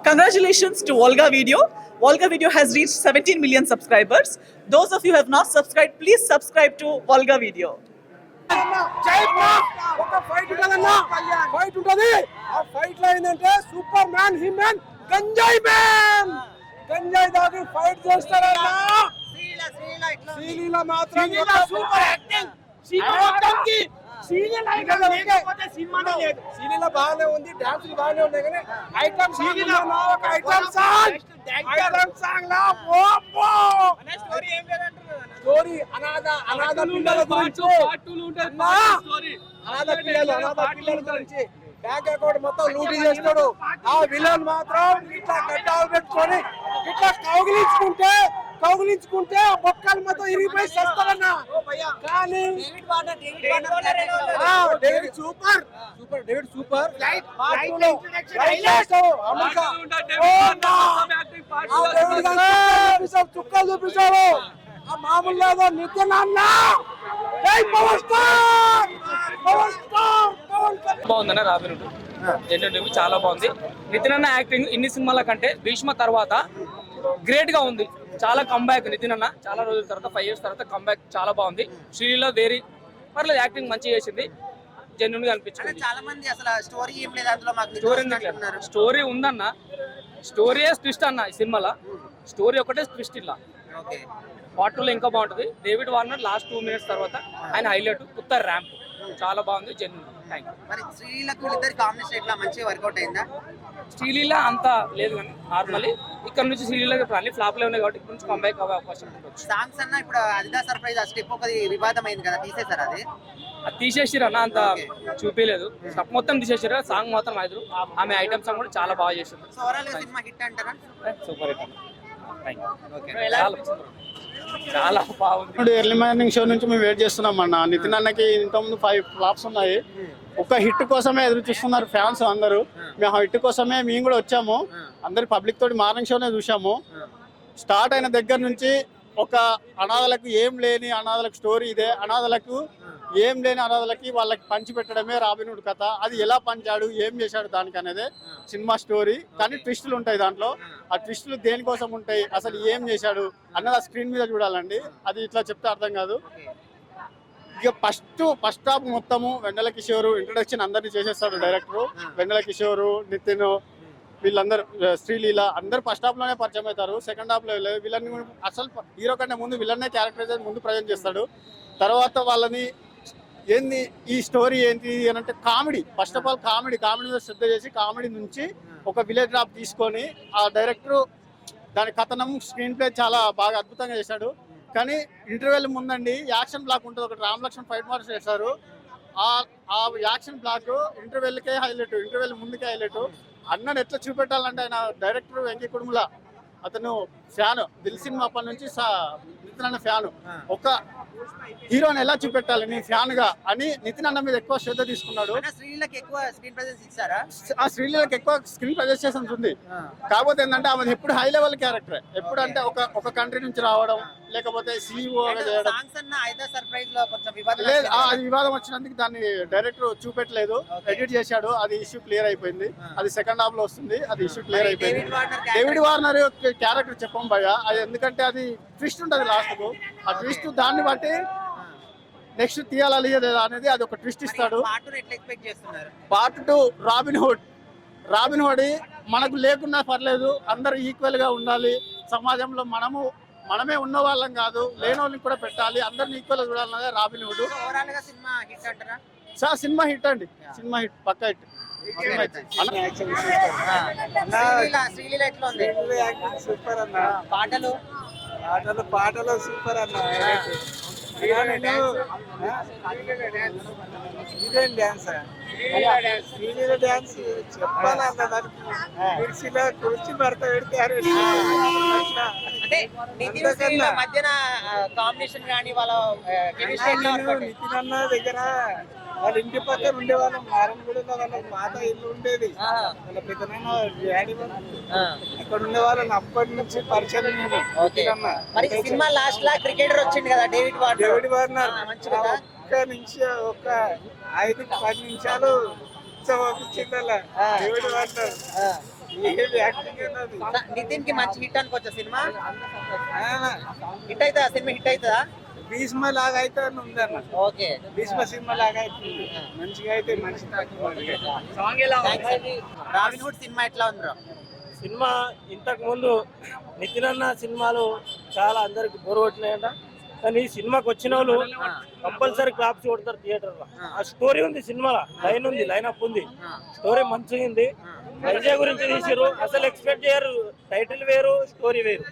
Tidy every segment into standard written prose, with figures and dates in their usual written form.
Congratulations to Volga Video. Volga Video has reached 17 million subscribers. Those of you who have not subscribed, please subscribe to Volga Video. ఒక fight ఉంటదన్నా, fight ఉంటది. ఆ fight లో ఏంటంటే super man He Man గంజాయి man గంజాయి దాగి fight చేస్తారన్నా. Sreeleela మాత్రం super acting. Sreeleela బాగానే ఉంది, డాన్స్ బాగానే ఉన్నాయి, కానీ ఐటమ్ సాంగ్ లా స్టోరీ అనాథ పిల్లల గురించి, అనాథ పిల్లల గురించి బ్యాంక్ అకౌంట్ మొత్తం లూటీ చేస్తాడు. ఆ విలన్ మాత్రం ఇట్లా గడ్డాలు పెట్టుకొని ఇట్లా కౌగిలించుకుంటే ఆ బొక్కలు మొత్తం ఇరిగిపోయి చేస్తారన్న. కానీ డేవిడ్ సూపర్ చుక్కలు చూపించారు. ఆ మామూలు లేదు నితిన్ అన్న. బాగుందన్న రాబిన్ హుడ్ చాలా బాగుంది. నితిన్ అన్న యాక్టింగ్ ఇన్ని సినిమాల కంటే భీష్మ తర్వాత గ్రేట్ గా ఉంది. చాలా కంబ్యాక్ నితిన్ అన్న చాలా రోజుల తర్వాత 5 years తర్వాత కంబ్యాక్ చాలా బాగుంది. శ్రీలీల వేరీ పర్లేదు, యాక్టింగ్ మంచిగా చేసింది, జెన్యున్ గా అనిపించింది. స్టోరీ ఉందన్న, స్టోరీ ట్విస్ట్ అన్న. ఈ సినిమాలో స్టోరీ ఒకటే ట్విస్ట్. ఇలా పార్ట్ 2 లో ఇంకా బాగుంటుంది. డేవిడ్ వార్నర్ లాస్ట్ 2 minutes తర్వాత ఆయన హైలైట్ కొత్త ర్యాంప్ చాలా బాగుంది, జెన్యున్. శ్రీలీల అంత లేదు కానీ నార్మల్లీ ఇక్కడ నుంచి శ్రీలీల అన్ని ఫ్లాప్ లో ఉన్నాయి కాబట్టి ఇక్కడ నుంచి కంబ్యాక్ అవ్వే అవకాశం ఉండొచ్చు. సాంగ్స్ అన్న ఇప్పుడు అదిదా సర్ప్రైజ్ ఆ స్టెప్ ఒకటి వివాదం అయింది కదా, తీసేశారు అది తీసేసిరు అన్న, అంత చూపించలేదు. స్టెప్ మొత్తం తీసేసారు, సాంగ్ మాత్రం ఐదు. ఆమె ఐటమ్ సాంగ్ కూడా చాలా బాగా చేసింది. సినిమా హిట్ అంటారా? సూపర్ హిట్ చాలా బాగుంది. ఎర్లీ మార్నింగ్ షో నుంచి మేము వెయిట్ చేస్తున్నాం అన్న. నితిన్ అన్నకి ఇంతకుముందు 5 ఫ్లాప్స్ ఉన్నాయి. ఒక హిట్ కోసమే ఎదురు చూస్తున్నారు ఫ్యాన్స్ అందరూ. మేము హిట్ కోసమే మేము కూడా వచ్చాము. అందరు పబ్లిక్ తోటి మార్నింగ్ షోనే చూసాము. స్టార్ట్ అయిన దగ్గర నుంచి ఒక అనాథలకు ఏం లేని అనాథలకు స్టోరీ ఇదే. అనాథలకు ఏం లేని అనాథలకి వాళ్ళకి పంచి పెట్టడమే రాబిన్ హుడ్ కథ. అది ఎలా పంచాడు, ఏం చేశాడు దానికి అనేది సినిమా స్టోరీ. కానీ ట్విస్టులు ఉంటాయి దాంట్లో. ఆ ట్విస్టులు దేనికోసం ఉంటాయి, అసలు ఏం చేశాడు అన్నది ఆ స్క్రీన్ మీద చూడాలండి. అది ఇట్లా చెప్తే అర్థం కాదు. ఇక ఫస్ట్ హాఫ్ మొత్తము వెన్నెల కిషోర్ ఇంట్రొడక్షన్ అందరినీ చేసేస్తాడు డైరెక్టర్. వెన్నెల కిషోర్, నితిన్, వీళ్ళందరూ, శ్రీలీల అందరూ ఫస్ట్ హాఫ్ లోనే పరిచయం అవుతారు. సెకండ్ హాఫ్ లో విలన్ అసలు హీరో కంటే ముందు విలన్నే క్యారెక్టరైజ్ ముందు ప్రజెంట్ చేస్తాడు. తర్వాత వాళ్ళని ఏంది ఈ స్టోరీ ఏంటి అని అంటే comedy. First of all comedy మీద శ్రద్ధ చేసి కామెడీ నుంచి ఒక విలేజ్ డ్రాప్ తీసుకొని ఆ డైరెక్టర్ దాని కథనం స్క్రీన్ ప్లే చాలా బాగా అద్భుతంగా చేశాడు. కానీ ఇంటర్వెల్ ముందండి యాక్షన్ బ్లాక్ ఉంటుంది ఒకటి. రామ్ లక్ష్మణ్ ఫైట్ మార్క్స్ చేశారు. ఆ యాక్షన్ బ్లాక్ ఇంటర్వెల్కే హైలైట్, ఇంటర్వెల్ ముందుకే హైలైట్. అన్నను ఎట్లా చూపెట్టాలంటే ఆయన డైరెక్టర్ వెంకీ కుడుముల అతను ఫ్యాన్, దిల్ సినిమా అప్పటి నుంచి నితిన్ అన్న ఫ్యాన్. ఒక హీరోని ఎలా చూపెట్టాలి నీ ఫ్యాన్ గా అని నితిన్ అన్న మీద ఎక్కువ శ్రద్ధ తీసుకున్నాడు. శ్రీలీలకి ఎక్కువ స్క్రీన్ ప్రెజెన్స్ ఇచ్చారా? ఆ శ్రీలీలకి ఎక్కువ స్క్రీన్ ప్రెజెన్స్ ఉంది. కాకపోతే ఏంటంటే ఆమె ఎప్పుడు హై లెవెల్ క్యారెక్టర్. ఎప్పుడు అంటే ఒక కంట్రీ నుంచి రావడం, లేకపోతే సిఇఓ చేయడం. లేదు, అది వివాదం వచ్చినందుకు దాన్ని డైరెక్టర్ చూపెట్టలేదు, ఎడిట్ చేశాడు. అది ఇష్యూ క్లియర్ అయిపోయింది. అది సెకండ్ హాఫ్ లో వస్తుంది. అది ఇష్యూ క్లియర్ అయిపోయింది. డేవిడ్ వార్నర్ క్యారెక్టర్ చెప్పం భయ్యా, అది ఎందుకంటే అది ట్విస్ట్ ఉంటుంది లాస్ట్ కు. ఆ ట్విస్ట్ దాన్ని బట్టి నెక్స్ట్ తీయాలా లేదా అనేది అది ఒక ట్విస్ట్ ఇస్తాడు. పార్ట్ 2 రాబిన్ హుడ్ మనకు లేకున్నా పర్లేదు, అందరూ ఈక్వల్ గా ఉండాలి. సమాజంలో మనమే ఉన్న వాళ్ళం కాదు, లేని వాళ్ళని కూడా పెట్టాలి, అందరిని ఈక్వల్ గా చూడాలన్నదే రాబిన్ హుడ్. సినిమా హిట్ అండి, సినిమా హిట్, పక్కా హిట్. పాటలు సూపర్ అన్న. ఇదేం డాన్స్ డాన్స్ చెప్పాలన్న దానికి కుర్చీ భర్త పెడతారు. మధ్యన కాంబినేషన్ కానీ వాళ్ళ నితిన్ అన్న దగ్గర వాళ్ళ ఇంటి పక్కన ఉండేవాళ్ళం. నారాయణగూడలో వాళ్ళ పాత ఇల్లు ఉండేది. వాళ్ళ పెద్దనైన డాడీ అక్కడ ఉండేవాళ్ళని అప్పటి నుంచి పరిచయం. సినిమా లాస్ట్ లా క్రికెటర్ వచ్చింది కదా డేవిడ్ వార్నర్. ఒక్క నిమిషం, ఒక 5-10 నిమిషాలు డేవిడ్ వార్నర్ నితిన్ కి మంచి హిట్ అనుకోవచ్చా సినిమా? హిట్ అవుతుందా సినిమా? హిట్ అవుతుందా? భీష్మ లాగా అయితే ఉందన్న, ఓకే. భీష్మ సినిమా లాగా అయితే మంచిగా అయితే మంచి రాబిన్ సినిమా ఎట్లా ఉంది బ్రో? సినిమా ఇంతకు ముందు నితిన్ అన్న సినిమాలు చాలా అందరికి బోర్ కొట్టినాయంట, కానీ ఈ సినిమాకి వచ్చిన వాళ్ళు కంపల్సరీ క్లాప్స్ కొడతారు థియేటర్ లో. ఆ స్టోరీ ఉంది సినిమాలో, లైన్ ఉంది, లైన్ అప్ ఉంది, స్టోరీ మంచిగా ఉంది. వైజాగ్ గురించి తీసారు, అసలు ఎక్స్పెక్ట్ చేయరు. టైటిల్ వేరు, స్టోరీ వేరు.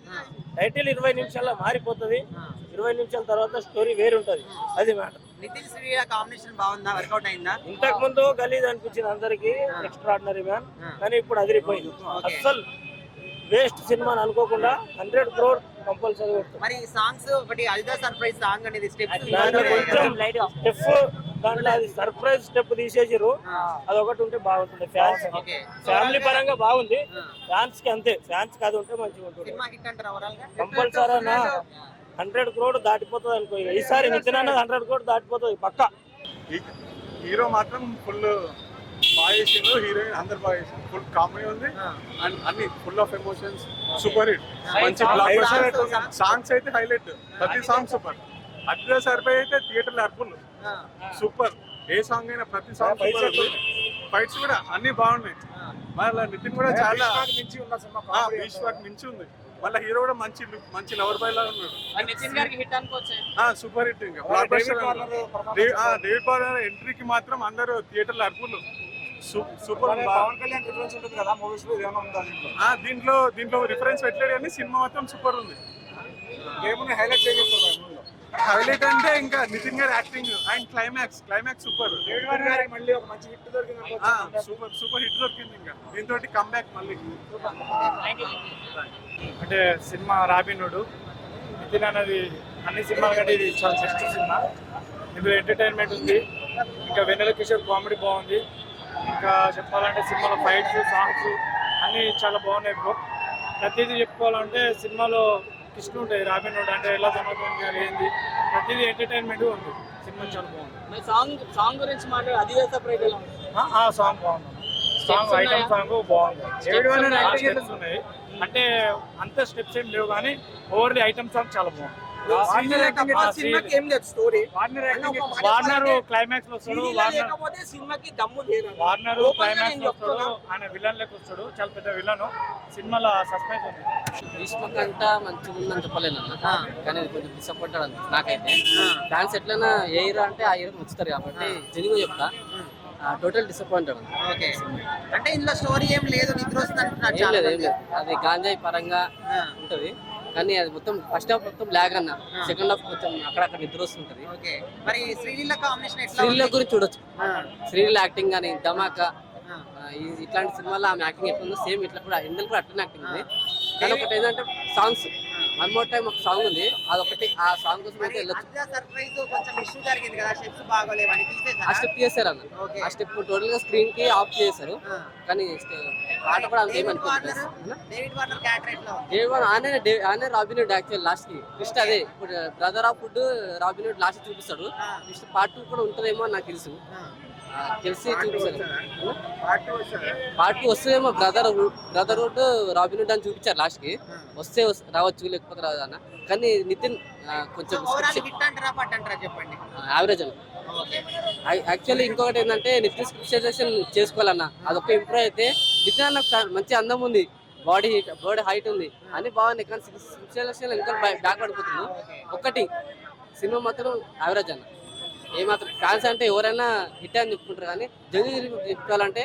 టైటిల్ 20 నిమిషాల్లో మారిపోతుంది, 20 నిమిషాల తర్వాత స్టోరీ వేరు ఉంటది. అది మ్యాటర్. నితిన్ శ్రీల కాంబినేషన్ బాగుందా? వర్కౌట్ అయిందా? ఇంతకు ముందు గలీజ్ అనిపించింది అందరికి, ఎక్స్ట్రాడినరీ మ్యాన్, కానీ ఇప్పుడు అదిరిపోయింది. అస్సలు వేస్ట్ సినిమా అనుకోకుండా 100 crore కంపల్సరీ కొడుతుంది. మరి సాంగ్స్ ఒకటి అల్దా సర్ప్రైజ్ సాంగ్ అనేది స్టెప్స్ దాంట్లో కొంచెం స్టెప్, దాంట్లో అది సర్ప్రైజ్ స్టెప్ తీసేసారు, అదొకటి ఉంటే బాగుంటుంది. ఫ్యాన్స్ ఫ్యామిలీ పరంగా బాగుంది, ఫ్యాన్స్ కి అంతే, ఫ్యాన్స్ కి అది ఉంటే మంచిగా ఉంటుంది. సినిమా హిట్ అంటారా ఓవరాల్ గా? కంపల్సరీ 100 crore దాటిపోతుంది అనుకో. ఈసారి నితిన్ అన్నది 100 crore దాటిపోతుంది పక్కా. హీరో మాత్రం ఫుల్ బాగా చేసిండు, హీరోయిన్ అందరు బాగా చేసిండు, ఫుల్ కామెడీ ఉంది అండ్ అన్ని full of emotions, super hit, మంచి బ్లాక్ బస్టర్. సాంగ్స్ అయితే హైలైట్, ప్రతి సాంగ్ సూపర్. అద్భుత సరిపోయి అయితే థియేటర్లో అర్పులు సూపర్, ఏ సాంగ్ అయినా ప్రతి సాంగ్ సూపర్. ఫైట్స్ కూడా అన్ని బాగున్నాయి. మళ్ళీ నితిన్ కూడా చాలా విశ్వాక్ మించి ఉంది. మళ్ళీ హీరో కూడా మంచి మంచి లవర్ బాయ్ లాగా ఉన్నాడు. నితిన్ గారికి హిట్ అనుకోవచ్చు. Super hit. ఇంకా డేవిడ్ వార్నర్ ఎంట్రీకి మాత్రం అందరూ థియేటర్లో అర్పులు. సూపర్. పవన్ కళ్యాణ్ రిఫరెన్స్ ఉంటుంది కదా మూవీస్ లో, ఏమైనా ఉందా దీంట్లో రిఫరెన్స్ పెట్టలేడు కానీ సినిమా మాత్రం సూపర్ ఉంది. ఏమైనా హైలైట్ చేయగలుగుతారు? హైలైట్ అంటే ఇంకా నితిన్ గారి acting and climax super. David Warner గారికి మళ్ళీ ఒక మంచి హిట్ దొరికింది, సూపర్ హిట్ దొరికింది. ఇంకా దీంతో కంబ్యాక్ మళ్ళీ. అంటే సినిమా రాబినుడు నితిన్ అనేది అన్ని సినిమాల కంటే ఇది చాలా బెస్ట్ సినిమా. ఇందులో ఎంటర్టైన్మెంట్ ఉంది, ఇంకా వెన్నెల కిషోర్ కామెడీ బాగుంది. ఇంకా చెప్పాలంటే సినిమాలో ఫైట్స్, సాంగ్స్ అన్నీ చాలా బాగున్నాయి బ్రో. ప్రతిదీ చెప్పుకోవాలంటే సినిమాలో ట్విస్ట్ ఉంటాయి. రాబినుడు అంటే ఎలా సమాధానం చేయాలి ఏంది, ప్రతిదీ ఎంటర్టైన్మెంట్ ఉంది. సినిమా చాలా బాగుంది. సాంగ్ గురించి మాట్లాడి అది సర్ప్రైజ్ ఎలా ఉంది? ఆ సాంగ్ బాగుంది, సాంగ్ ఐటమ్ సాంగ్ బాగుంది. స్టెప్స్ ఉన్నాయి అంటే అంత స్టెప్స్ ఏం లేవు, కానీ ఓవర్లీ ఐటమ్ సాంగ్ చాలా బాగుంది. వార్నర్ క్లైమాక్స్ లో వస్తాడు, వార్నర్ క్లైమాక్స్ లో వస్తాడు, ఆయన విలన్ లెక్క వస్తాడు, చాలా పెద్ద విలన్. సినిమాలో సస్పెన్స్ ఉంది. భీష్మ కంట మంచిగా ఉందని చెప్పలేను అన్న, కానీ అది కొంచెం డిసప్పాయింటెడ్ అంది నాకైతే. ఫ్యాన్స్ ఎట్లైనా ఏ హీరో అంటే ఆ హీరో నచ్చుతారు కాబట్టి జెన్యూన్ చెప్తా, టోటల్ డిసప్పాయింటెడ్ అండి. ఓకే. అంటే ఇందులో స్టోరీ ఏం లేదు, నిద్ర వస్తుంది అంటున్నారు ఏం చాలా లేదు, ఏం మంది. లేదు. అది గాంజాయి పరంగా ఉంటది, కానీ అది మొత్తం ఫస్ట్ హాఫ్ మొత్తం లాగ్ అన్న, సెకండ్ హాఫ్ కొంచెం అక్కడక్కడ నిద్ర వస్తుంటది. ఓకే. మరి శ్రీలీల కాంబినేషన్ ఎట్లా శ్రీలీల ఉంది? గురించి చూడొచ్చు, శ్రీలీల యాక్టింగ్ కానీ ధమాకా, ఇట్లాంటి సినిమాలో ఆమె యాక్టింగ్ ఎట్లుందో సేమ్ ఇట్లా కూడా ఇందులో కూడా అట్లనే యాక్టింగ్ ఉంది. కానీ ఒకటి ఏంటంటే సాంగ్స్, వన్ మోర్ టైం ఒక సాంగ్ ఉంది, అదొకటి ఆ సాంగ్ కోసం అయితే వెళ్ళొచ్చు. అద్దా సర్ప్రైజ్ కొంచెం ఇష్యూ జరిగింది కదా, స్టెప్స్ బాగోలేవని ఆ తీసేసారా? స్టెప్ చేశారు అన్న, ఓకే. ఆ స్టెప్ టోటల్ గా స్క్రీన్ కి ఆఫ్ చేశారు, కానీ పాట కూడా అంత డేవిడ్ ఏమనుకోలేదు. వార్నర్ క్యారెక్టర్ ఎట్లా ఉంది? ఆయన రాబిన్హుడ్ యాక్చువల్ లాస్ట్ కి ట్విస్ట్ అదే. ఇప్పుడు brother of food Robin Hood last చూపిస్తాడు, నెక్స్ట్ పార్ట్ 2 కూడా ఉంటుందేమో అని నాకు తెలుసు, తెలిసి చూపిస్తారు. పార్ట్ 2 వస్తుందేమో, బ్రదర్హుడ్ రాబిన్హుడ్ అని చూపించారు లాస్ట్ కి, వస్తే రావచ్చు లేకపోతే రాదు అన్న. కానీ నితిన్ కొంచెం ఓవరాల్ హిట్ అంటారా పట్ అంటారా చెప్పండి? యావరేజ్ అన్న. యాక్చువల్లీ ఇంకొకటి ఏంటంటే నితిన్ స్పెషలైజేషన్ చేసుకోవాలన్న, అదొక ఇంప్రూవ్ అయితే. నితిన్ అన్న మంచి అందం ఉంది, బాడీ హైట్ ఉంది, అన్ని బాగున్నాయి, కానీ స్పెషలైజేషన్ ఇంకా బ్యాక్ పడిపోతుంది. ఒకటి సినిమా మాత్రం యావరేజ్ అన్న. ఏమాత్రం ఫ్యాన్స్ అంటే ఎవరైనా హిట్ అని చెప్పుకుంటారు, కానీ జడ్జి చెప్పుకోవాలంటే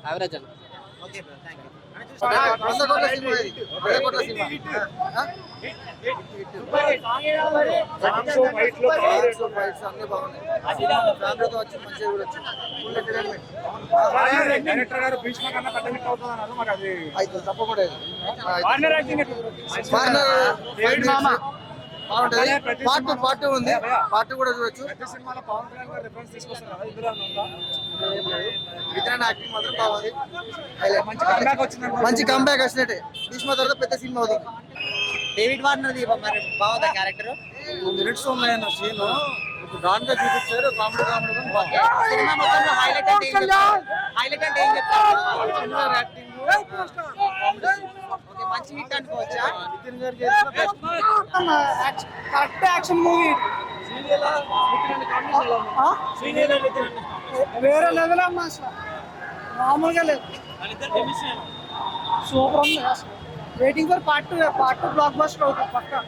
యావరేజ్ అన్న. Okay bro, thank you. డైరెక్టర్ గారు భీష్మ కన్నా పెద్ద హిట్ అవుతుంది అన్నారు, మరి అది తప్పకుండా పార్ట్ ఉంది, పార్ట్ కూడా చూడొచ్చు. పెద్ద సినిమాలో పవన్ కళ్యాణ్ గారు రిఫరెన్స్ తీసుకొస్తున్నారు కదా, ఇందులో ఉందా? వితరణ యాక్టింగ్ మాత్రం బాగుంది, మంచి కంబ్యాక్ వచ్చినట్టే. భీష్మ తర్వాత పెద్ద సినిమా అవుతుంది. డేవిడ్ వార్నర్ మరి బాగుందా క్యారెక్టర్? మినిట్స్ ఉన్నాయన్న సీన్, ఇప్పుడు డాన్ గా చూపించారు, కామెడీ సినిమా మొత్తంలో హైలైట్ అంటే ఏం చెప్తారు? యాక్టింగ్ ఓకే, మంచి హిట్ అనుకోవచ్చా? నితిన్ గారు చేసిన కరెక్ట్ యాక్షన్ మూవీ వేరే లెవెల్ అమ్మా అసలు మామూలుగా లేదు సూపర్ ఉంది అసలు waiting for part 2 block buster అవుతుంది పక్కా.